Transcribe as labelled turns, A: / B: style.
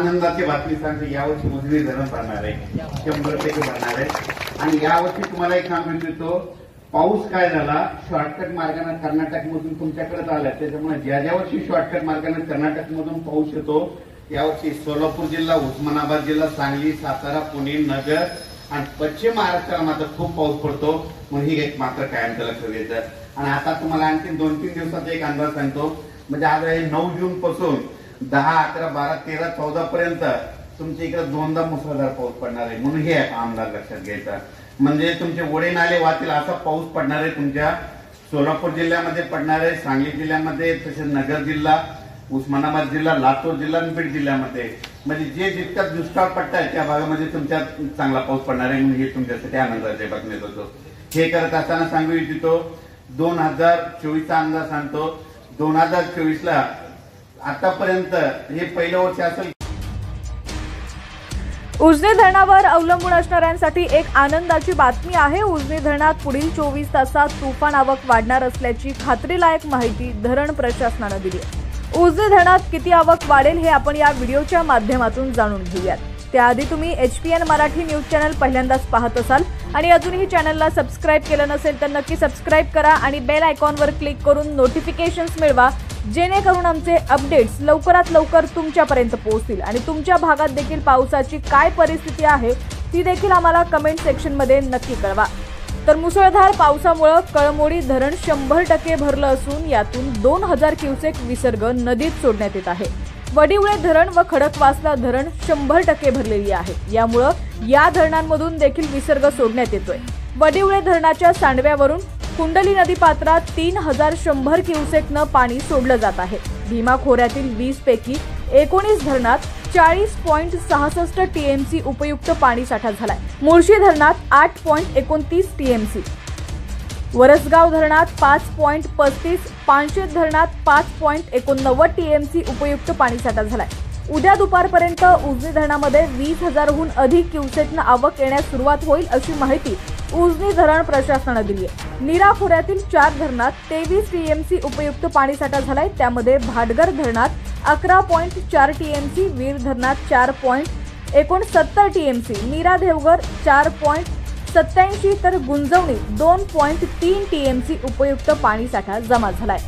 A: आनंदाची बातमी सांगतो, यावर्षी उजनी धरण भरणार आहे, 100% भरणार आहे। आणि यावर्षी तुम्हाला एक सांगू इच्छितो, पाऊस काय झाला, शॉर्टकट मार्गाने कर्नाटक मधून तुमच्याकडे आला, त्याच्यामुळे ज्या वर्षी शॉर्टकट मार्गाने कर्नाटक मधून पाऊस येतो, यावर्षी सोलापूर जिल्हा, उस्मानाबाद जिल्हा, सांगली, सातारा, पुणे, नगर आणि पश्चिम महाराष्ट्राला मात्र खूप पाऊस पडतो, म्हणून ही एक मात्र कायमचं लक्ष द्यायचं। आणि आता तुम्हाला आणखी 2-3 दिवसाचा एक अंदाज सांगतो, म्हणजे आज 9 जून पासून 10, 11, 12, 13, 14 पर्यंत तुमच्या इकडे 2दा मुसळधार पाऊस पडणार आहे, म्हणून हे अंदाज लक्षात घ्यायचा। म्हणजे तुमचे ओढे नाले वाहतील असा पाऊस पडणार आहे, तुमच्या सोलापूर जिल्ह्यामध्ये पडणार आहे, सांगली जिल्ह्यामध्ये, तसेच नगर जिल्हा, उस्मानाबाद जिल्हा, लातूर जिल्हा आणि बीड जिल्ह्यामध्ये, म्हणजे जे जितका दुष्काळ पट्टा आहे त्या भागामध्ये तुमच्या चांगला पाऊस पडणार आहे, म्हणून हे तुमच्यासाठी आनंदाचे बातमी होतो। हे करत असताना सांगू इच्छितो, 2024चा अंदाज सांगतो, 2024ला आतापर्यंत हे पहिलं वर्ष असेल।
B: उजनी धरणावर अवलंबून असणाऱ्यांसाठी एक आनंदाची बातमी आहे। उजनी धरणात पुढील 24 तासात तुफान आवक वाढणार असल्याची खात्रीलायक माहिती धरण प्रशासनाने दिली आहे। उजनी धरणात किती आवक वाढेल हे आपण या व्हिडिओच्या माध्यमातून जाणून घेऊयात। त्याआधी तुम्ही HPN मराठी न्यूज चॅनल पहिल्यांदाच पाहत असाल आणि अजूनही चॅनलला सबस्क्राइब केलं नसेल तर नक्की सबस्क्राइब करा आणि बेल आयकॉनवर क्लिक करून नोटिफिकेशन्स मिळवा, जेणेकरून आमचे अपडेट्स लवकरात लवकर तुमच्यापर्यंत पोहोचतील। आणि तुमच्या भागात देखील पावसाची काय परिस्थिती आहे ती देखील आम्हाला कमेंट सेक्शनमध्ये नक्की कळवा। तर मुसळधार पावसामुळे कळमोडी धरण 100% भरलं असून यातून 2000 क्युसेक विसर्ग नदीत सोडण्यात येत आहे। वडिवळे धरण व खडकवासला धरण 100% भरलेली आहे, यामुळे या धरणांमधून देखील विसर्ग सोडण्यात येतोय। वडिवळे धरणाच्या सांडव्यावरून कुंडली नदीपात्रात 3100 क्युसेकनं पाणी सोडलं जात आहे। भीमा खोऱ्यातील 20 पैकी 19 धरणात 40.66 TMC उपयुक्त पाणी साठा झालाय। मुळशी धरणात 8.29 TMC, वरसगाव धरणात 5.35, पानशेत धरणात 5.89 TMC उपयुक्त पाणी साठा झालाय। उद्या दुपारपर्यंत उजनी धरणामध्ये 20,000हून अधिक क्युसेकनं आवक येण्यास सुरुवात होईल अशी माहिती उजनी धरण प्रशासनाने दिली आहे। नीरा खोऱ्यातील 4 धरणात 23 TMC उपयुक्त पाणी साठा झालाय, त्यामध्ये भाटघर धरणात 11.4 TMC, वीर धरणात 4.69 TMC, नीरा देवघर 4.87 तर गुंजवणी 2.3 TMC उपयुक्त पाणी साठा जमा झालाय।